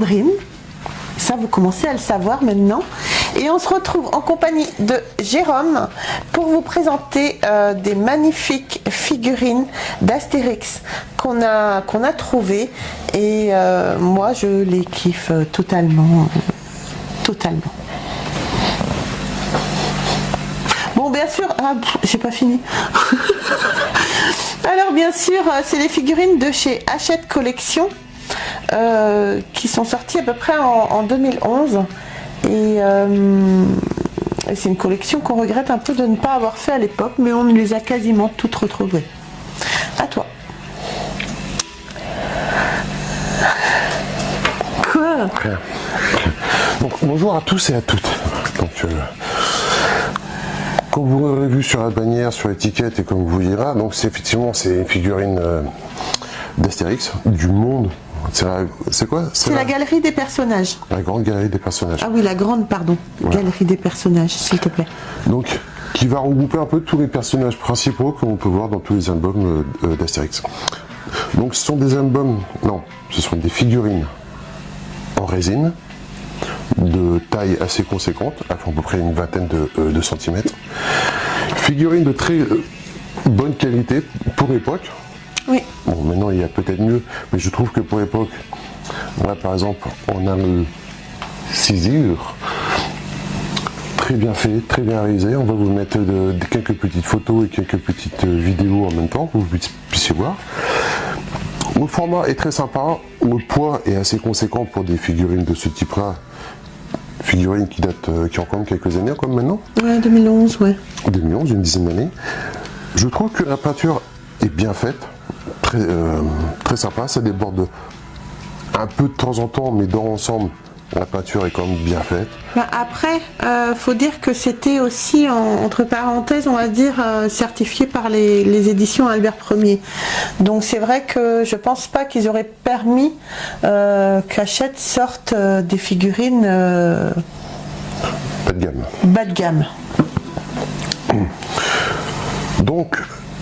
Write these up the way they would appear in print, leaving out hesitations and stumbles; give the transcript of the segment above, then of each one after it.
Sandrine. Ça, vous commencez à le savoir maintenant. Et on se retrouve en compagnie de Jérôme pour vous présenter des magnifiques figurines d'Astérix qu'on a trouvées. Et moi, je les kiffe totalement. Bon, bien sûr, j'ai pas fini. Alors, bien sûr, c'est les figurines de chez Hachette Collection qui sont sorties à peu près en 2011. Et c'est une collection qu'on regrette un peu de ne pas avoir fait à l'époque, mais on les a quasiment toutes retrouvées. À toi. Quoi ? Rien. Donc, bonjour à tous et à toutes. Donc, comme vous l'aurez vu sur la bannière, sur l'étiquette et comme vous verrez, donc c'est une figurine d'Astérix, du monde. C'est quoi? C'est la galerie des personnages. La grande galerie des personnages. Ah oui, la grande, pardon. Voilà. Galerie des personnages, s'il te plaît. Donc, qui va regrouper un peu tous les personnages principaux que l'on peut voir dans tous les albums d'Astérix. Donc, ce sont des albums, non, ce sont des figurines en résine, de taille assez conséquente, à peu près une vingtaine de centimètres. Figurines de très bonne qualité pour l'époque. Oui. Bon, maintenant il y a peut-être mieux, mais je trouve que pour l'époque, là par exemple, on a le cisure, très bien fait, très bien réalisé. On va vous mettre quelques petites photos et quelques petites vidéos en même temps, pour que vous puissiez voir. Le format est très sympa, le poids est assez conséquent pour des figurines de ce type-là. Figurines qui ont quand même quelques années, comme maintenant. Ouais, 2011, ouais. 2011, une dizaine d'années. Je trouve que la peinture est bien faite, très sympa, ça déborde un peu de temps en temps, mais dans l'ensemble, la peinture est quand même bien faite. Bah après, faut dire que c'était aussi, entre parenthèses, on va dire, certifié par les éditions Albert Ier. Donc c'est vrai que je pense pas qu'ils auraient permis qu'Hachette sorte des figurines bas de gamme. Bas de gamme. Donc,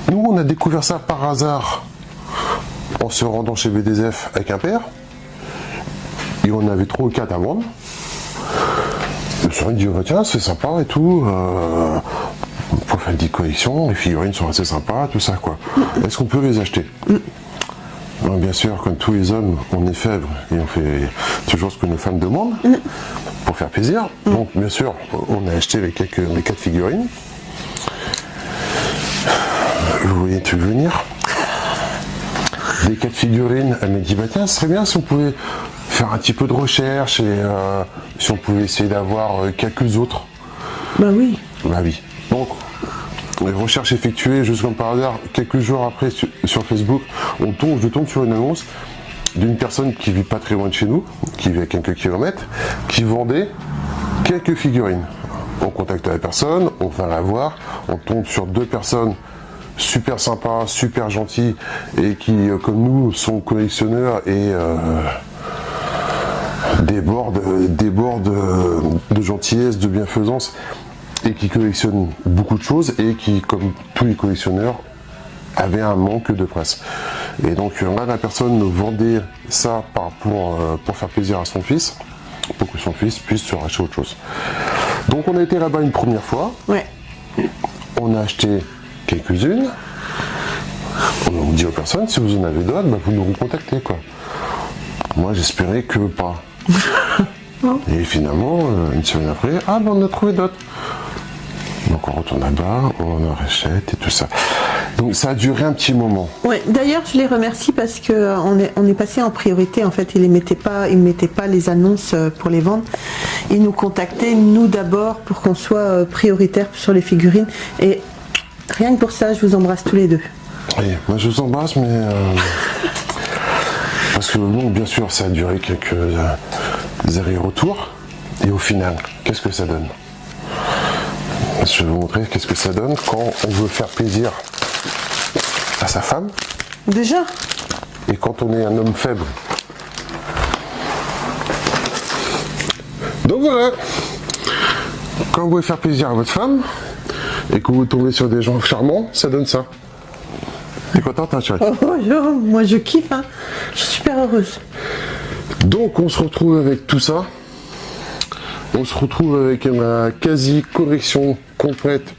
nous on a découvert ça par hasard en se rendant chez BDSF avec un père. Et on avait 3 ou 4 à vendre. Je me suis dit, oh, tiens, c'est sympa et tout. Pour faire des collections, les figurines sont assez sympas, tout ça quoi. Est-ce qu'on peut les acheter? Donc, bien sûr, comme tous les hommes, on est faibles et on fait toujours ce que nos femmes demandent pour faire plaisir. Donc, bien sûr, on a acheté les 4 figurines. Vous voyez le truc venir. Les 4 figurines, elle m'a dit, bah tiens, ce serait bien si on pouvait faire un petit peu de recherche et si on pouvait essayer d'avoir quelques autres. Bah oui. Bah oui. Donc, les recherches effectuées, juste comme par hasard, quelques jours après sur Facebook, je tombe sur une annonce d'une personne qui vit pas très loin de chez nous, qui vit à quelques kilomètres, qui vendait quelques figurines. On contacte la personne, on va la voir, on tombe sur 2 personnes super sympas, super gentilles et qui, comme nous, sont collectionneurs et débordent de gentillesse, de bienfaisance et qui collectionnent beaucoup de choses et qui, comme tous les collectionneurs, avaient un manque de presse. Et donc là, la personne vendait ça pour faire plaisir à son fils, pour que son fils puisse se racheter autre chose. Donc on a été là-bas une première fois. Ouais. On a acheté quelques-unes. On dit aux personnes, si vous en avez d'autres, bah, vous nous recontactez quoi. Moi j'espérais que pas. Et finalement, une semaine après, on a trouvé d'autres. Donc on retourne là-bas, on en rachète et tout ça. Donc ça a duré un petit moment. Ouais, d'ailleurs je les remercie parce que on est passé en priorité en fait, ils mettaient pas les annonces pour les vendre. Ils nous contactaient nous d'abord pour qu'on soit prioritaire sur les figurines et rien que pour ça, je vous embrasse tous les deux. Oui, moi je vous embrasse mais parce que bon, bien sûr, ça a duré quelques allers-retours et au final, qu'est-ce que ça donne? Je vais vous montrer qu'est-ce que ça donne quand on veut faire plaisir à sa femme. Déjà. Et quand on est un homme faible. Donc voilà. Quand vous voulez faire plaisir à votre femme et que vous tombez sur des gens charmants, ça donne ça. T'es contente, hein, chérie? Oh, moi je kiffe, hein. Je suis super heureuse. Donc on se retrouve avec tout ça. On se retrouve avec la quasi-collection complète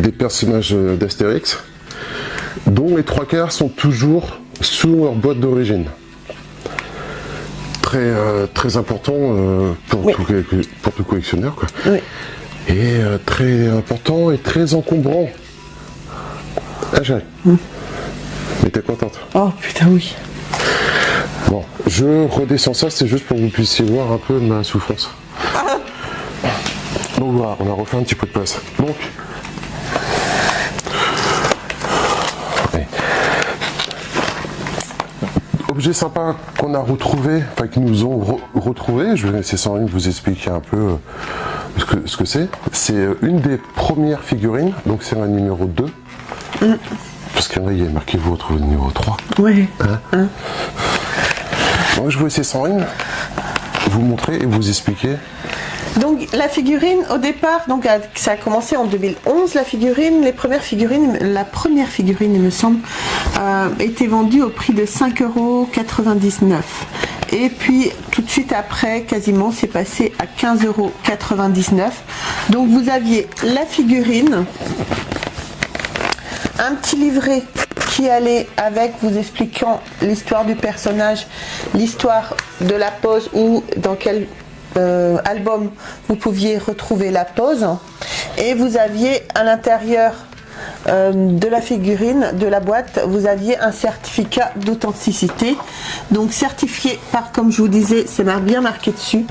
des personnages d'Astérix, dont les 3/4 sont toujours sous leur boîte d'origine. Très important pour, oui. pour tout collectionneur, quoi. Oui. Et très important et très encombrant. Ah chérie. Mais t'es contente? Oh putain oui. Bon, je redescends ça, c'est juste pour que vous puissiez voir un peu ma souffrance. Donc voilà, on a refait un petit peu de place. Donc, ouais. Objet sympa qu'on a retrouvé, enfin qu'ils nous ont retrouvé, je vais laisser Sandrine vous expliquer un peu ce que c'est. C'est une des premières figurines, donc c'est la numéro 2. Parce qu'il y a marqué vous retrouvez le numéro 3. Oui. Hein. Donc je vais laisser Sandrine vous montrer et vous expliquer. Donc la figurine au départ, donc ça a commencé en 2011 la figurine. La première figurine il me semble, était vendue au prix de 5,99 €. Et puis tout de suite après, quasiment, c'est passé à 15,99 €. Donc vous aviez la figurine, un petit livret qui allait avec, vous expliquant l'histoire du personnage, l'histoire de la pose ou dans quel album vous pouviez retrouver la pose, et vous aviez à l'intérieur de la figurine, de la boîte, vous aviez un certificat d'authenticité, donc certifié par, comme je vous disais, c'est bien marqué dessus,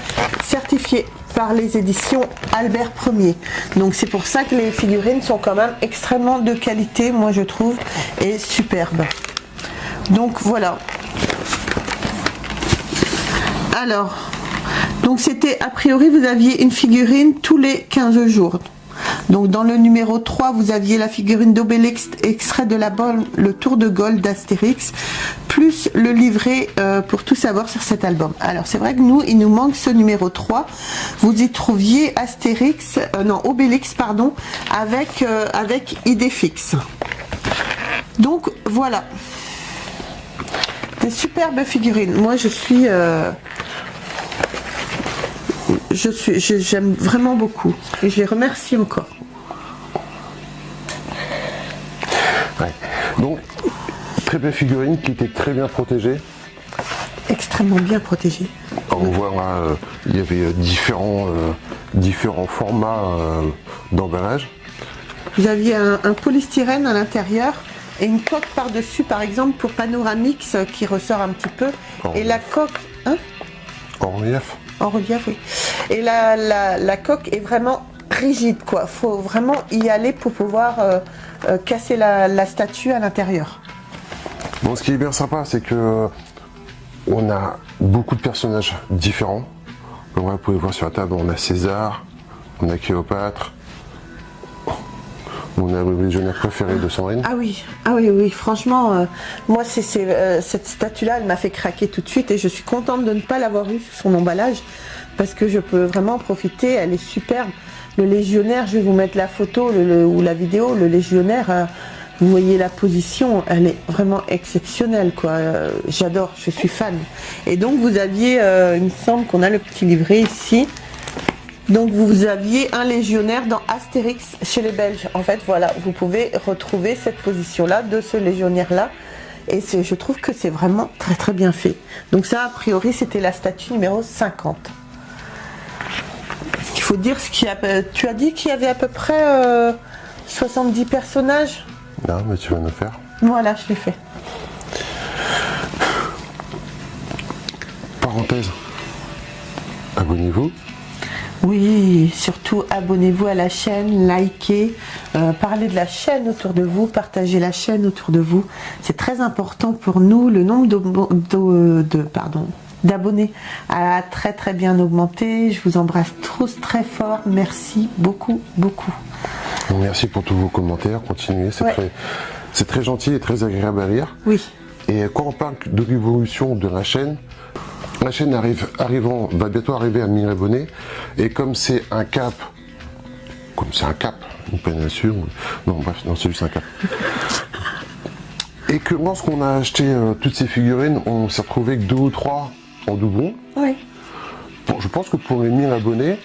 certifié par les éditions Albert Ier. Donc c'est pour ça que les figurines sont quand même extrêmement de qualité, moi je trouve, et superbes. Donc voilà. Alors, donc c'était, a priori, vous aviez une figurine tous les 15 jours. Donc dans le numéro 3, vous aviez la figurine d'Obélix, extrait de l'album Le Tour de Gaulle d'Astérix, plus le livret pour tout savoir sur cet album. Alors c'est vrai que nous, il nous manque ce numéro 3. Vous y trouviez Astérix, Obélix, pardon, avec Idéfix. Donc voilà. Des superbes figurines. Moi j'aime vraiment beaucoup et je les remercie encore. Ouais. Donc, très belle figurine qui était très bien protégée. Extrêmement bien protégée. On voit là, il y avait différents formats d'emballage. Vous aviez un polystyrène à l'intérieur et une coque par-dessus, par exemple, pour Panoramix qui ressort un petit peu. Et la coque... Hein? En relief. En relief, oui. Et la coque est vraiment rigide, quoi. Faut vraiment y aller pour pouvoir casser la statue à l'intérieur. Bon, ce qui est bien sympa, c'est que on a beaucoup de personnages différents. Donc, vous pouvez voir sur la table, on a César, on a Cléopâtre, on a le légionnaire préféré de Sandrine. Ah oui, franchement, moi cette statue-là, elle m'a fait craquer tout de suite et je suis contente de ne pas l'avoir eue sur son emballage parce que je peux vraiment en profiter, elle est superbe. Le légionnaire, je vais vous mettre la photo ou la vidéo, le légionnaire, vous voyez la position, elle est vraiment exceptionnelle, quoi. J'adore, je suis fan. Et donc vous aviez, il me semble qu'on a le petit livret ici. Donc vous aviez un légionnaire dans Astérix chez les Belges. En fait, voilà, vous pouvez retrouver cette position-là de ce légionnaire-là. Et je trouve que c'est vraiment très très bien fait. Donc ça, a priori, c'était la statue numéro 50. Il faut dire ce qu'il y a. Tu as dit qu'il y avait à peu près 70 personnages. Non, mais tu vas nous faire. Voilà, je l'ai fait. Parenthèse. Abonnez-vous. Oui, surtout abonnez-vous à la chaîne, likez, parlez de la chaîne autour de vous, partagez la chaîne autour de vous. C'est très important pour nous. Le nombre d'abonnés a très très bien augmenté. Je vous embrasse tous très fort. Merci beaucoup, beaucoup. Merci pour tous vos commentaires. Continuez, c'est très gentil et très agréable à lire. Oui. Et quand on parle de l'évolution de la chaîne va bientôt arriver à 1000 abonnés. Et comme c'est un cap, une péninsule, non bref, non c'est juste un cap. Et que lorsqu'on a acheté toutes ces figurines, on s'est retrouvé avec 2 ou 3 en doublon. Oui. Bon, je pense que pour les 1000 abonnés,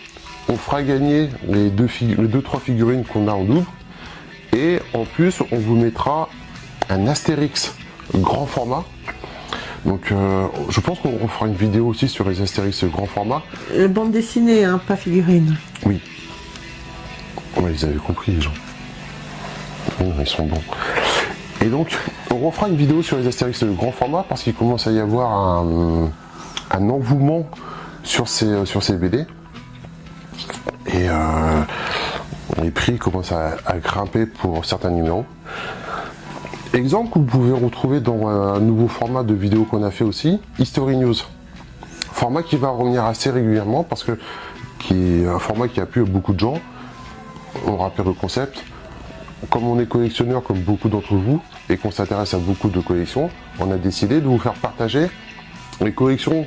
on fera gagner les 2-3 figurines qu'on a en double. Et en plus, on vous mettra un Astérix grand format. Donc je pense qu'on fera une vidéo aussi sur les Astérix grand format. Bande dessinée, hein, pas figurine. Oui. Ouais, ils avaient compris les gens. Ils sont bons. Et donc, on refera une vidéo sur les Astérix grand format parce qu'il commence à y avoir un engouement sur ces BD. Et les prix commencent à grimper pour certains numéros. Exemple que vous pouvez retrouver dans un nouveau format de vidéo qu'on a fait aussi, History News. Format qui va revenir assez régulièrement parce que qui est un format qui a plu à beaucoup de gens. On rappelle le concept. Comme on est collectionneur comme beaucoup d'entre vous et qu'on s'intéresse à beaucoup de collections, on a décidé de vous faire partager les collections,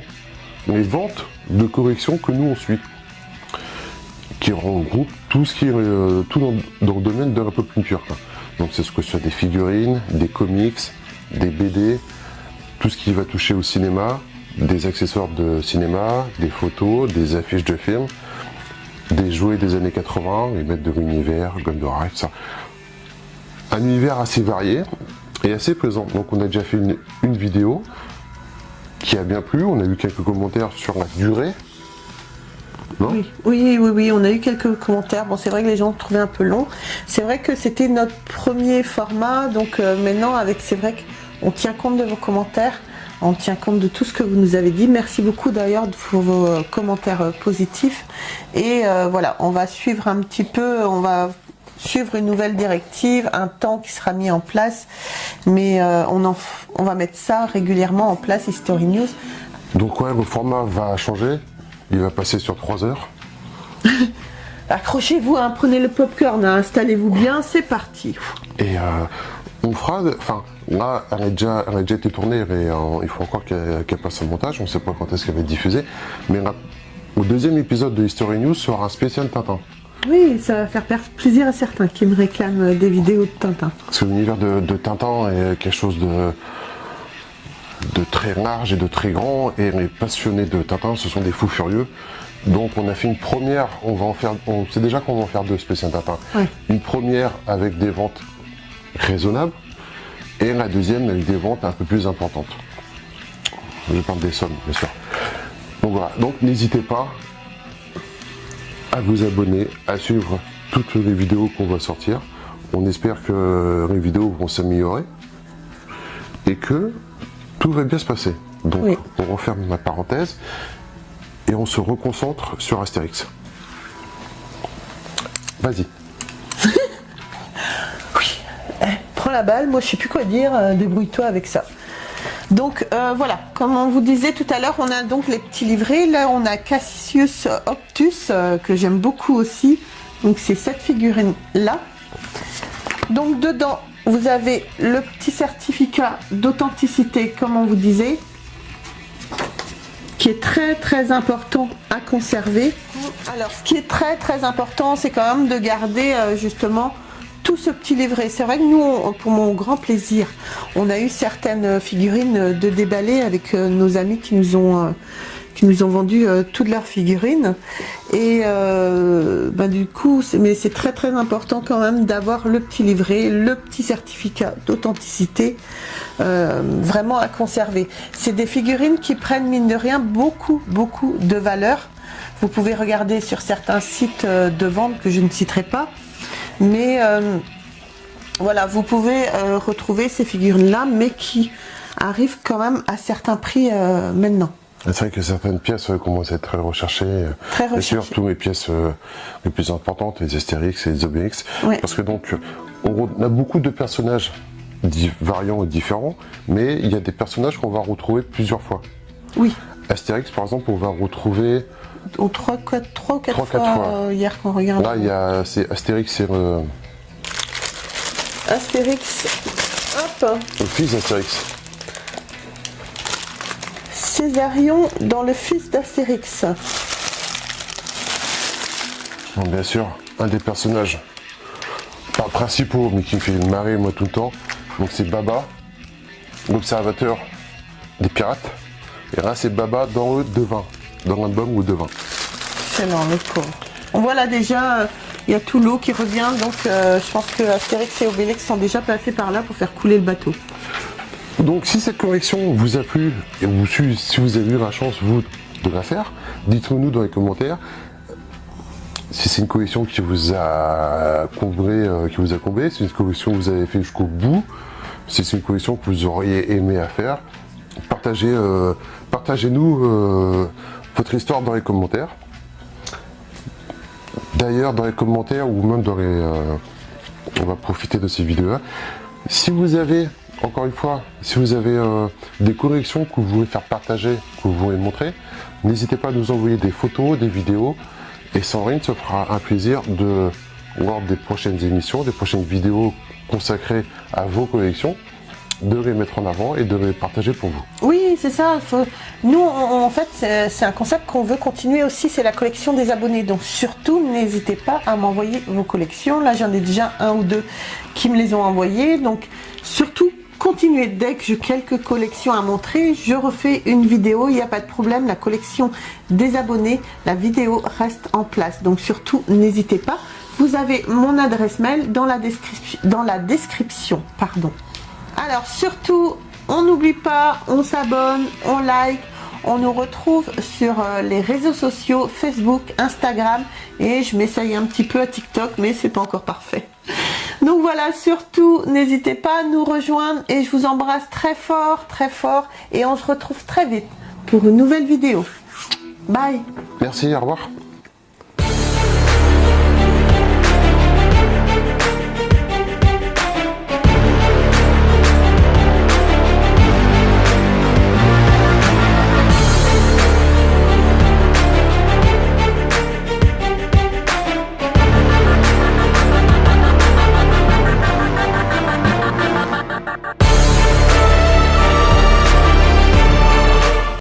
les ventes de collections que nous on suit, qui regroupe tout ce qui est tout dans le domaine de la pop culture. Donc c'est ce que ce soit des figurines, des comics, des BD, tout ce qui va toucher au cinéma, des accessoires de cinéma, des photos, des affiches de films, des jouets des années 80, les maîtres de l'univers, Gondor, tout ça. Un univers assez varié et assez présent. Donc on a déjà fait une vidéo qui a bien plu, on a eu quelques commentaires sur la durée. Non ? Oui, on a eu quelques commentaires. Bon, c'est vrai que les gens trouvaient un peu long. C'est vrai que c'était notre premier format, donc maintenant, c'est vrai qu'on tient compte de vos commentaires, on tient compte de tout ce que vous nous avez dit. Merci beaucoup d'ailleurs pour vos commentaires positifs. Et voilà, on va suivre un petit peu, on va suivre une nouvelle directive, un temps qui sera mis en place, mais on va mettre ça régulièrement en place, History News. Donc ouais, le format va changer. Il va passer sur 3 heures. Accrochez-vous, hein, prenez le popcorn, hein, installez-vous bien, c'est parti. Et on fera, enfin là, elle a déjà été tournée, il faut encore qu'elle passe au montage, on ne sait pas quand est-ce qu'elle va être diffusée, mais le deuxième épisode de History News sera un spécial Tintin. Oui, ça va faire plaisir à certains qui me réclament des vidéos de Tintin. Parce que l'univers de Tintin est quelque chose de très large et de très grand, et les passionnés de Tintin, ce sont des fous furieux. Donc on a fait une première, on sait déjà qu'on va en faire 2 spéciales Tintin. Ouais. Une première avec des ventes raisonnables, et la deuxième avec des ventes un peu plus importantes. Je parle des sommes, bien sûr. Donc voilà, donc n'hésitez pas à vous abonner, à suivre toutes les vidéos qu'on va sortir. On espère que les vidéos vont s'améliorer et que tout va bien se passer. Donc oui. On referme ma parenthèse et on se reconcentre sur Astérix. Vas-y. Oui. Prends la balle, moi je sais plus quoi dire, débrouille-toi avec ça. Donc voilà, comme on vous disait tout à l'heure, on a donc les petits livrets. Là on a Cassius Optus que j'aime beaucoup aussi. Donc c'est cette figurine là. Donc dedans vous avez le petit certificat d'authenticité, comme on vous disait, qui est très très important à conserver. Alors ce qui est très très important, c'est quand même de garder justement tout ce petit livret. C'est vrai que nous, pour mon grand plaisir, on a eu certaines figurines de déballer avec nos amis qui nous ont vendu toutes leurs figurines. Et du coup, c'est très très important quand même d'avoir le petit livret, le petit certificat d'authenticité, vraiment à conserver. C'est des figurines qui prennent mine de rien beaucoup de valeur. Vous pouvez regarder sur certains sites de vente que je ne citerai pas. Mais voilà, vous pouvez retrouver ces figurines-là, mais qui arrivent quand même à certains prix maintenant. C'est vrai que certaines pièces commencent à être très recherchées. Et surtout les pièces les plus importantes, les Astérix et les Obélix. Ouais. Parce que donc, on a beaucoup de personnages variants et différents, mais il y a des personnages qu'on va retrouver plusieurs fois. Oui. Astérix, par exemple, on va retrouver 3 ou 4 fois hier qu'on regarde. Là, c'est Astérix, c'est Astérix, hop, le fils d'Astérix. Césarion dans le fils d'Astérix. Bon, bien sûr, un des personnages, pas principaux, mais qui me fait marrer moi tout le temps. Donc c'est Baba, l'observateur des pirates. Et là, c'est Baba dans le devin, dans l'album ou devin. Excellent, le pauvre. On voit là déjà, il y a tout l'eau qui revient, donc je pense que Astérix et Obélix sont déjà passés par là pour faire couler le bateau. Donc si cette collection vous a plu, et si vous avez eu la chance, vous, de la faire, dites-nous dans les commentaires si c'est une collection qui vous a comblé, si c'est une collection que vous avez fait jusqu'au bout, si c'est une collection que vous auriez aimé à faire. Partagez-nous votre histoire dans les commentaires. D'ailleurs, dans les commentaires ou même dans les... on va profiter de ces vidéos-là. Si vous avez, encore une fois, si vous avez des collections que vous voulez faire partager, que vous voulez montrer, n'hésitez pas à nous envoyer des photos, des vidéos. Et Sandrine se fera un plaisir de voir des prochaines émissions, des prochaines vidéos consacrées à vos collections, de les mettre en avant et de les partager pour vous. Oui, c'est ça. Nous, en fait, c'est un concept qu'on veut continuer aussi, c'est la collection des abonnés. Donc surtout, n'hésitez pas à m'envoyer vos collections. Là, j'en ai déjà un ou deux qui me les ont envoyés. Donc surtout, continuez. Dès que j'ai quelques collections à montrer, je refais une vidéo. Il n'y a pas de problème. La collection des abonnés, la vidéo reste en place. Donc surtout, n'hésitez pas. Vous avez mon adresse mail dans la description. Pardon. Alors surtout, on n'oublie pas, on s'abonne, on like, on nous retrouve sur les réseaux sociaux, Facebook, Instagram, et je m'essaye un petit peu à TikTok, mais c'est pas encore parfait. Donc voilà, surtout, n'hésitez pas à nous rejoindre et je vous embrasse très fort, et on se retrouve très vite pour une nouvelle vidéo. Bye. Merci, au revoir.